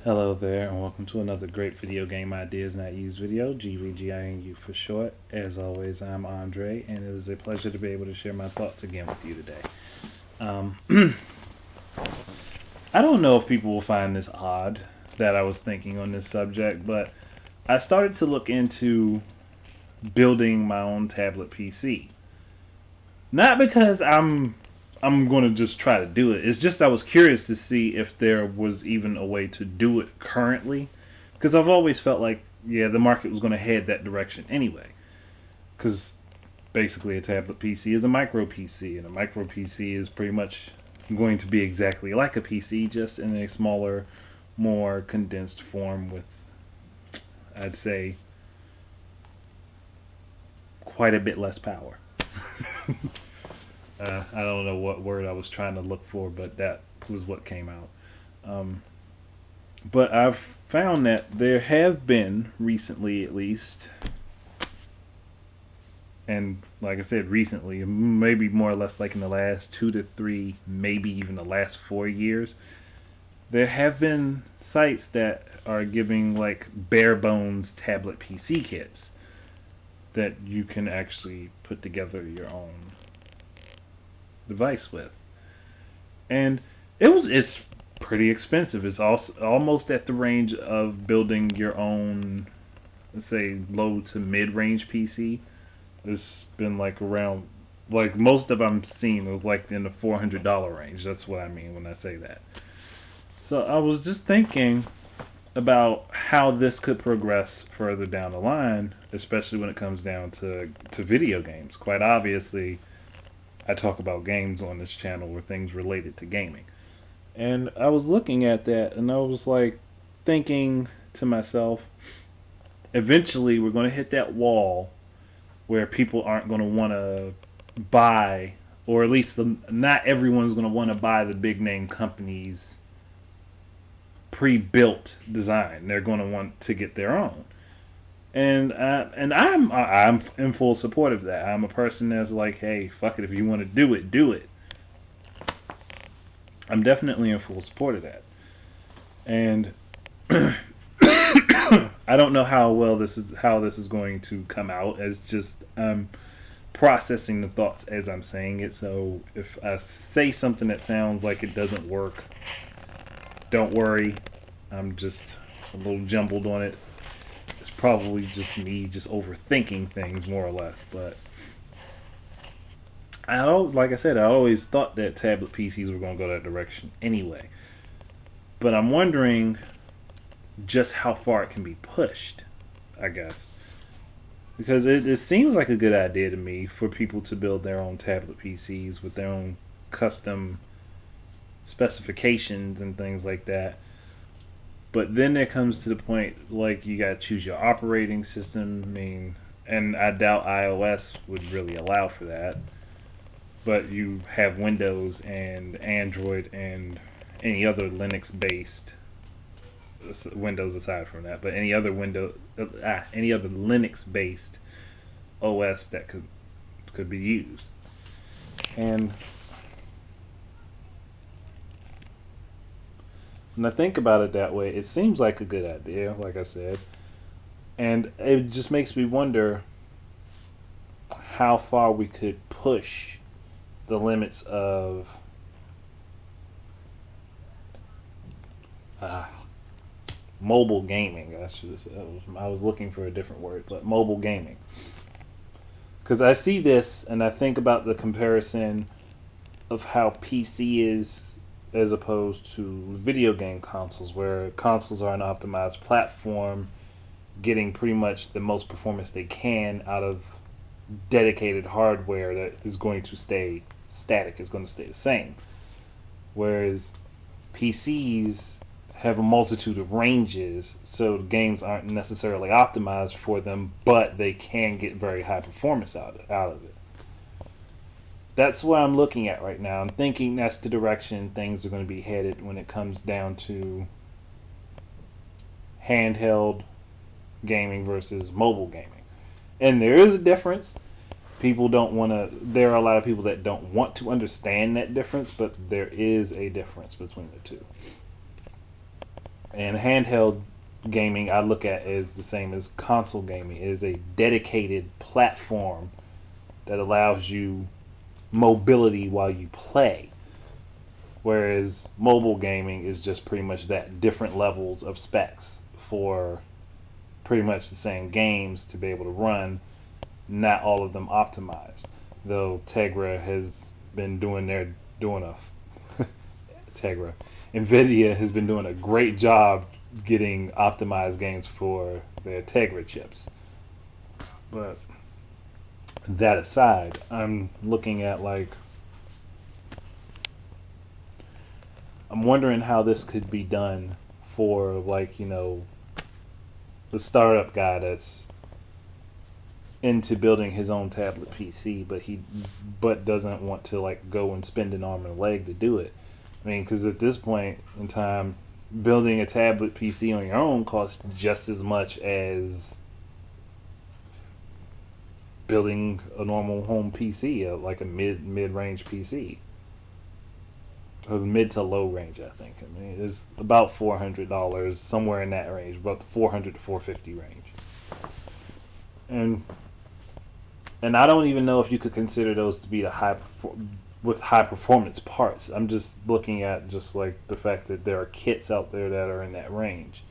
Hello there, and welcome to another great video game ideas not used video, GVGINU for short. As always, I'm Andre, and it is a pleasure to be able to share my thoughts again with you today. Um, I don't know if people will find this odd that I was thinking on this subject, but I started to look into building my own tablet PC. Not because I'm going to just try to do it. It's just I was curious to see if there was even a way to do it currently, because I've always felt like the market was going to head that direction anyway. Because basically a tablet PC is a micro PC, and a micro PC is pretty much going to be exactly like a PC, just in a smaller, more condensed form with, I'd say, quite a bit less power. I don't know what word I was trying to look for, but that was what came out. Um, but I've found that there have been recently, at least, and like I said, recently, maybe more or less like in the last 2 to 3, maybe even the last 4 years, there have been sites that are giving like bare bones tablet PC kits that you can actually put together your own device with. And it's pretty expensive. It's also almost at the range of building your own, let's say, low to mid-range PC. It's been like around, like most of I'm seeing was like in the $400 range. That's what I mean when I say that. So I was just thinking about how this could progress further down the line, especially when it comes down to video games. Quite obviously, I talk about games on this channel or things related to gaming. And I was looking at that and I was like thinking to myself, eventually we're going to hit that wall where people aren't going to want to buy, or at least not everyone's going to want to buy the big name companies pre-built design. They're going to want to get their own. And I'm in full support of that. I'm a person that's like, hey, fuck it, if you want to do it, do it. I'm definitely in full support of that. And I don't know how this is going to come out. It's just processing the thoughts as I'm saying it. So if I say something that sounds like it doesn't work, don't worry. I'm just a little jumbled on it. It's probably just me just overthinking things more or less. But like I said, I always thought that tablet PCs were going to go that direction anyway. But I'm wondering just how far it can be pushed, I guess. Because it seems like a good idea to me for people to build their own tablet PCs with their own custom specifications and things like that. But then it comes to the point, like, you gotta choose your operating system. I mean, and I doubt iOS would really allow for that. But you have Windows and Android and any other Linux-based, Windows aside from that, but any other Linux-based OS that could be used. And when I think about it that way, it seems like a good idea, like I said. And it just makes me wonder how far we could push the limits of mobile gaming. I was looking for a different word, but mobile gaming. Because I see this and I think about the comparison of how PC is as opposed to video game consoles, where consoles are an optimized platform getting pretty much the most performance they can out of dedicated hardware that is going to stay static, is going to stay the same. Whereas PCs have a multitude of ranges, so games aren't necessarily optimized for them, but they can get very high performance out of it. That's what I'm looking at right now. I'm thinking that's the direction things are going to be headed when it comes down to handheld gaming versus mobile gaming. And there is a difference. There are a lot of people that don't want to understand that difference, but there is a difference between the two. And handheld gaming I look at as the same as console gaming. It is a dedicated platform that allows you mobility while you play. Whereas mobile gaming is just pretty much that, different levels of specs for pretty much the same games to be able to run, not all of them optimized. Though Tegra has been doing a Tegra. Nvidia has been doing a great job getting optimized games for their Tegra chips. But that aside, I'm looking at like I'm wondering how this could be done for like, the startup guy that's into building his own tablet PC, but doesn't want to like go and spend an arm and a leg to do it. I mean, because at this point in time, building a tablet PC on your own costs just as much as building a normal home PC, like a mid range PC, or mid to low range. I think. I mean, it's about $400, somewhere in that range, about the 400 to 450 range, and I don't even know if you could consider those to be with high performance parts. I'm just looking at just like the fact that there are kits out there that are in that range.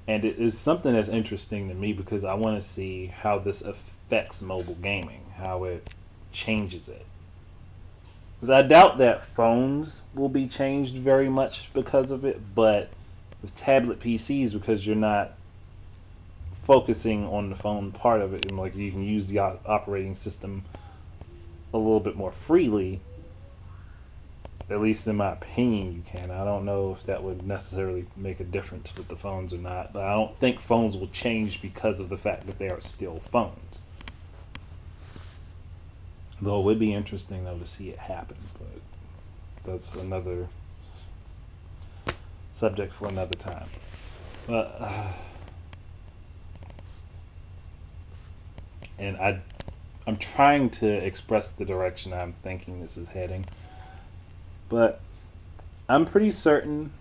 And it is something that's interesting to me because I want to see how this affects mobile gaming, how it changes it. Because I doubt that phones will be changed very much because of it, but with tablet PCs, because you're not focusing on the phone part of it, and like you can use the operating system a little bit more freely. At least in my opinion, you can. I don't know if that would necessarily make a difference with the phones or not, but I don't think phones will change because of the fact that they are still phones. Though it would be interesting though to see it happen, but that's another subject for another time. But and I'm trying to express the direction I'm thinking this is heading, but I'm pretty certain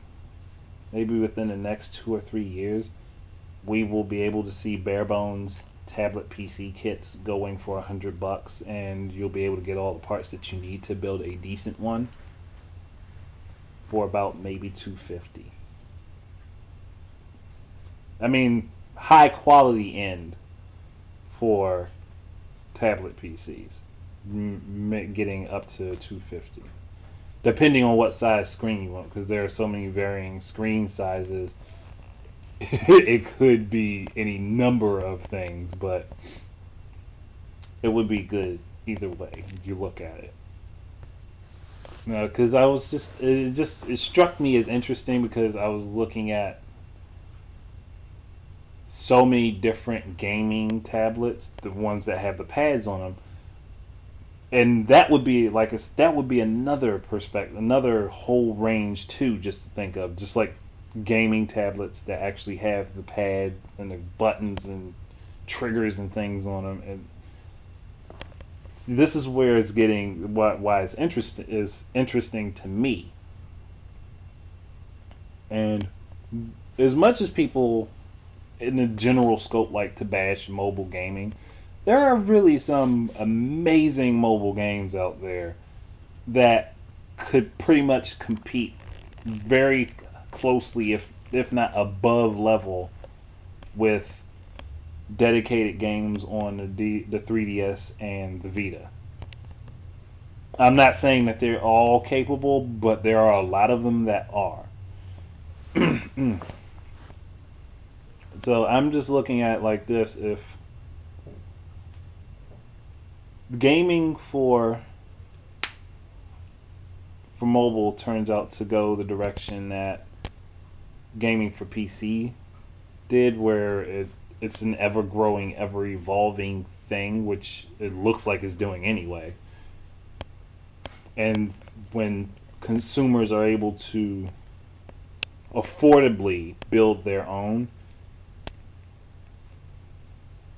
maybe within the next 2 or 3 years we will be able to see bare bones tablet PC kits going for $100, and you'll be able to get all the parts that you need to build a decent one for about maybe $250. I mean, high quality end for tablet PCs, getting up to $250, depending on what size screen you want, because there are so many varying screen sizes. It could be any number of things, but it would be good either way if you look at it. No, because I was it struck me as interesting because I was looking at so many different gaming tablets, the ones that have the pads on them, and that would be that would be another perspective, another whole range too, just to think of, just like gaming tablets that actually have the pad and the buttons and triggers and things on them. And this is where it's getting why it's interesting to me. And as much as people in the general scope like to bash mobile gaming, there are really some amazing mobile games out there that could pretty much compete very closely, if not above level, with dedicated games on the 3DS and the Vita. I'm not saying that they're all capable, but there are a lot of them that are. So I'm just looking at it like this: if gaming for mobile turns out to go the direction that gaming for PC did, where it's an ever growing, ever evolving thing, which it looks like it's doing anyway. And when consumers are able to affordably build their own,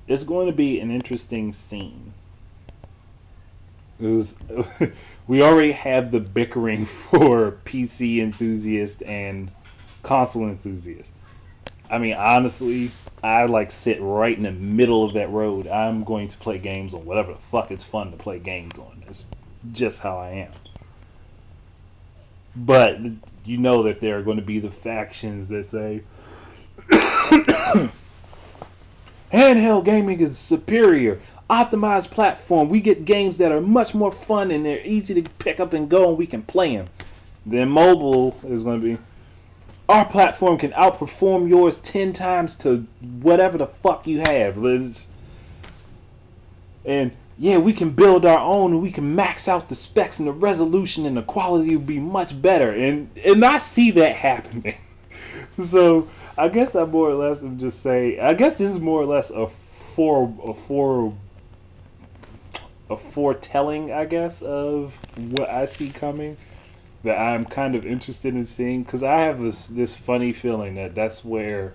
it's going to be an interesting scene. It was we already have the bickering for PC enthusiasts and console enthusiasts. I mean, honestly, I like sit right in the middle of that road. I'm going to play games on whatever the fuck it's fun to play games on. It's just how I am. But you know that there are going to be the factions that say handheld gaming is superior. Optimized platform. We get games that are much more fun and they're easy to pick up and go and we can play them. Then mobile is going to be our platform can outperform yours 10 times to whatever the fuck you have. And yeah, we can build our own and we can max out the specs and the resolution and the quality will be much better. And I see that happening. So I guess I more or less am just saying. I guess this is more or less a foretelling, I guess, of what I see coming. That I'm kind of interested in seeing because I have this funny feeling that that's where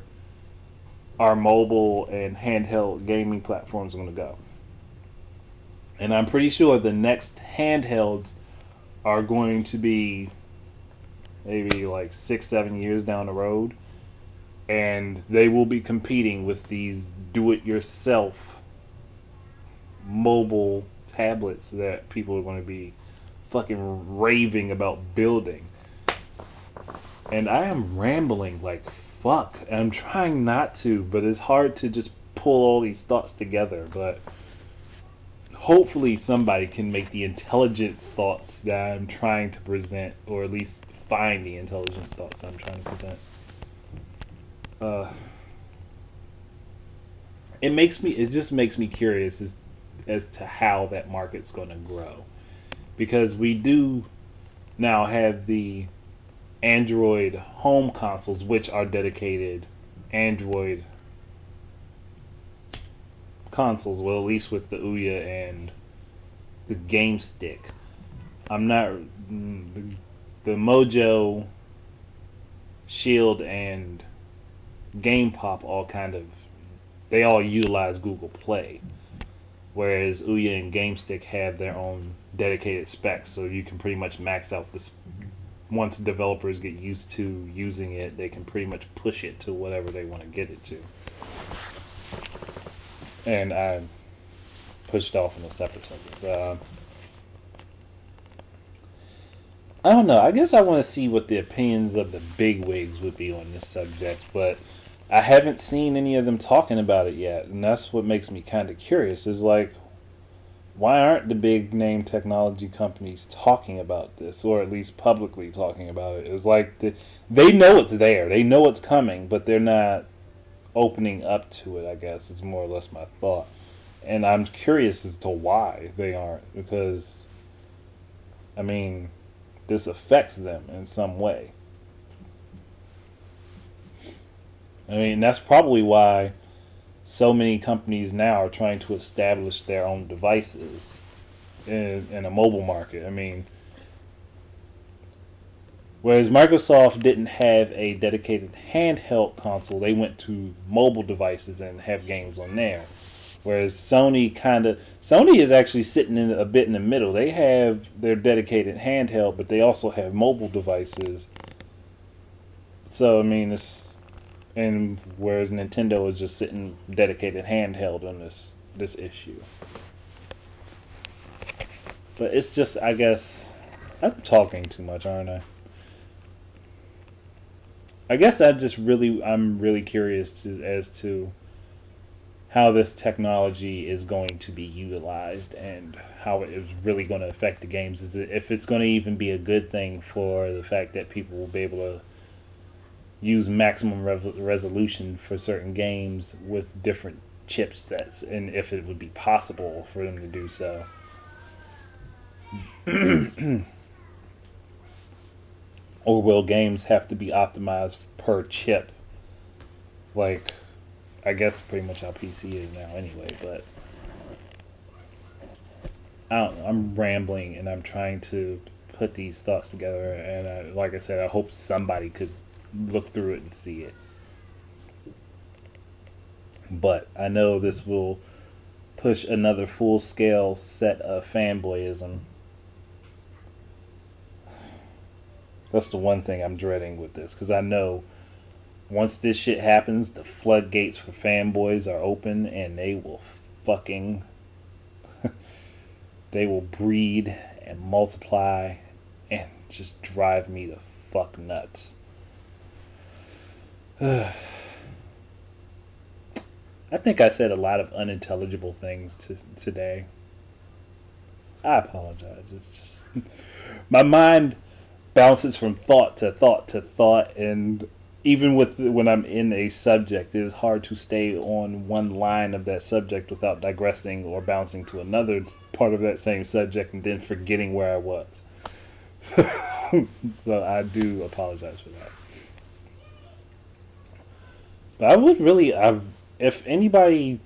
our mobile and handheld gaming platforms are going to go. And I'm pretty sure the next handhelds are going to be maybe like 6-7 years down the road, and they will be competing with these do-it-yourself mobile tablets that people are going to be fucking raving about building. And I am rambling like fuck. I'm trying not to, but it's hard to just pull all these thoughts together. But hopefully somebody can make the intelligent thoughts that I'm trying to present, or at least find the intelligent thoughts I'm trying to present. It just makes me curious as to how that market's going to grow, because we do now have the Android home consoles, which are dedicated Android consoles. Well, at least with the Ouya and the Game Stick. I'm not the Mojo, Shield, and Game Pop they all utilize Google Play, whereas Ouya and Game Stick have their own dedicated specs, so you can pretty much max out this. Once developers get used to using it, they can pretty much push it to whatever they want to get it to. And I pushed off on a separate subject. I don't know. I guess I want to see what the opinions of the bigwigs would be on this subject, but I haven't seen any of them talking about it yet, and that's what makes me kind of curious. Is like, why aren't the big name technology companies talking about this, or at least publicly talking about it? It's like they know it's there, they know it's coming, but they're not opening up to it, I guess, is more or less my thought. And I'm curious as to why they aren't, because, I mean, this affects them in some way. I mean, that's probably why so many companies now are trying to establish their own devices in a mobile market. I mean, whereas Microsoft didn't have a dedicated handheld console, they went to mobile devices and have games on there. Whereas Sony is actually sitting in a bit in the middle. They have their dedicated handheld, but they also have mobile devices. So I mean, and whereas Nintendo is just sitting dedicated handheld on this issue. But it's just, I guess, I'm talking too much, aren't I? I guess I'm really curious as to how this technology is going to be utilized and how it is really going to affect the games. If it's going to even be a good thing for the fact that people will be able to use maximum resolution for certain games with different chipsets, and if it would be possible for them to do so. Or will games have to be optimized per chip? Like, I guess pretty much how PC is now anyway, but I don't know. I'm rambling and I'm trying to put these thoughts together, and like I said, I hope somebody could look through it and see it. But I know this will push another full scale set of fanboyism. That's the one thing I'm dreading with this, because I know once this shit happens, the floodgates for fanboys are open, and they will fucking they will breed and multiply and just drive me the fuck nuts. I think I said a lot of unintelligible things today. I apologize. It's just my mind bounces from thought to thought to thought, and even when I'm in a subject, it is hard to stay on one line of that subject without digressing or bouncing to another part of that same subject and then forgetting where I was. So I do apologize for that. But I would really, if anybody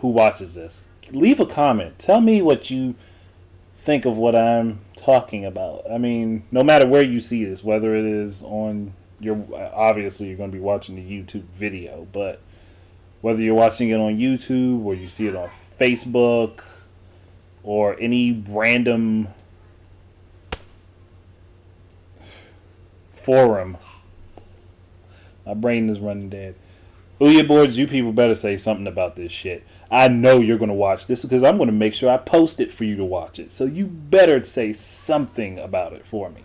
who watches this, leave a comment. Tell me what you think of what I'm talking about. I mean, no matter where you see this, whether it is on obviously you're going to be watching the YouTube video, but whether you're watching it on YouTube or you see it on Facebook or any random forum, my brain is running dead. Ouya boards, you people better say something about this shit. I know you're going to watch this because I'm going to make sure I post it for you to watch it. So you better say something about it for me.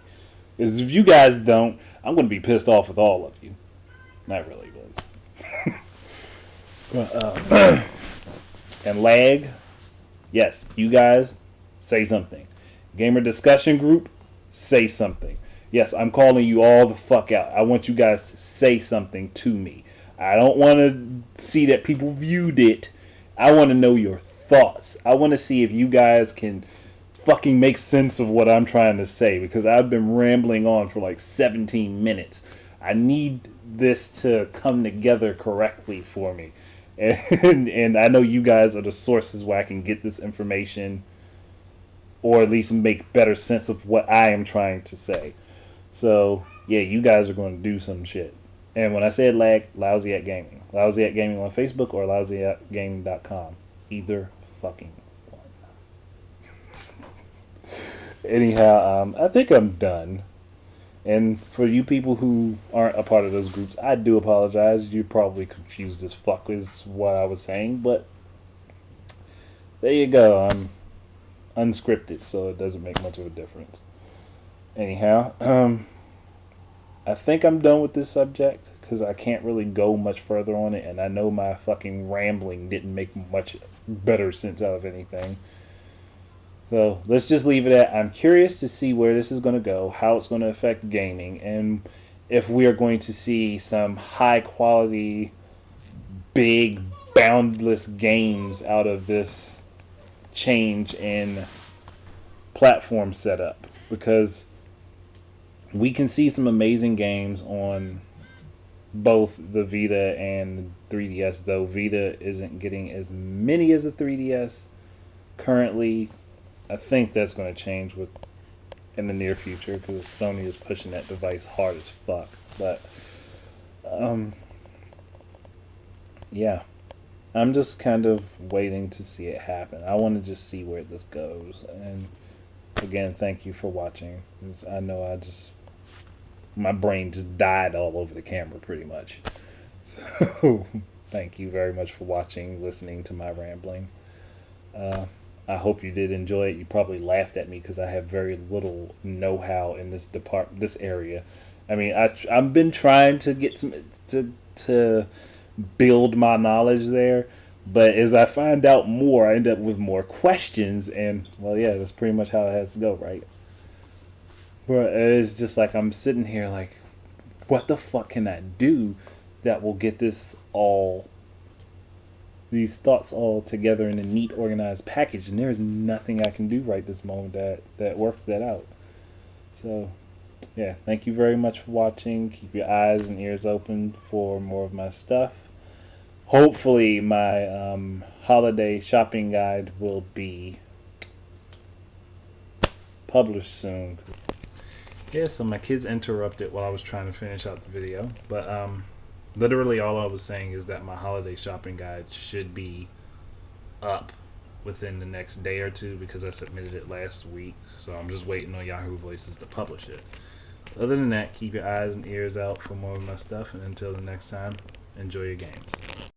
Because if you guys don't, I'm going to be pissed off with all of you. Not really, but... and lag, yes, you guys, say something. Gamer discussion group, say something. Yes, I'm calling you all the fuck out. I want you guys to say something to me. I don't want to see that people viewed it. I want to know your thoughts. I want to see if you guys can fucking make sense of what I'm trying to say, because I've been rambling on for like 17 minutes. I need this to come together correctly for me. And I know you guys are the sources where I can get this information, or at least make better sense of what I am trying to say. So, yeah, you guys are going to do some shit. And when I said lag, Lousy at Gaming. Lousy at Gaming on Facebook or lousyatgaming.com. Either fucking one. Anyhow, I think I'm done. And for you people who aren't a part of those groups, I do apologize. You're probably confused as fuck is what I was saying, but there you go. I'm unscripted, so it doesn't make much of a difference. Anyhow, I think I'm done with this subject because I can't really go much further on it, and I know my fucking rambling didn't make much better sense out of anything. So let's just leave it at, I'm curious to see where this is going to go, how it's going to affect gaming, and if we are going to see some high quality, big, boundless games out of this change in platform setup. Because we can see some amazing games on both the Vita and 3DS, though Vita isn't getting as many as the 3DS currently. I think that's going to change in the near future because Sony is pushing that device hard as fuck. But yeah, I'm just kind of waiting to see it happen. I want to just see where this goes. And again, thank you for watching. I know my brain just died all over the camera pretty much. So thank you very much for watching, listening to my rambling. I hope you did enjoy it. You probably laughed at me because I have very little know-how in this this area. I mean, I've been trying to get to build my knowledge there, but as I find out more, I end up with more questions, and well, yeah, that's pretty much how it has to go, right? But it's just like I'm sitting here like, what the fuck can I do that will get these thoughts all together in a neat, organized package? And there's nothing I can do right this moment that works that out. So, yeah, thank you very much for watching. Keep your eyes and ears open for more of my stuff. Hopefully, my holiday shopping guide will be published soon. Yeah, so my kids interrupted while I was trying to finish out the video, but literally all I was saying is that my holiday shopping guide should be up within the next day or two because I submitted it last week. So I'm just waiting on Yahoo Voices to publish it. Other than that, keep your eyes and ears out for more of my stuff. And until the next time, enjoy your games.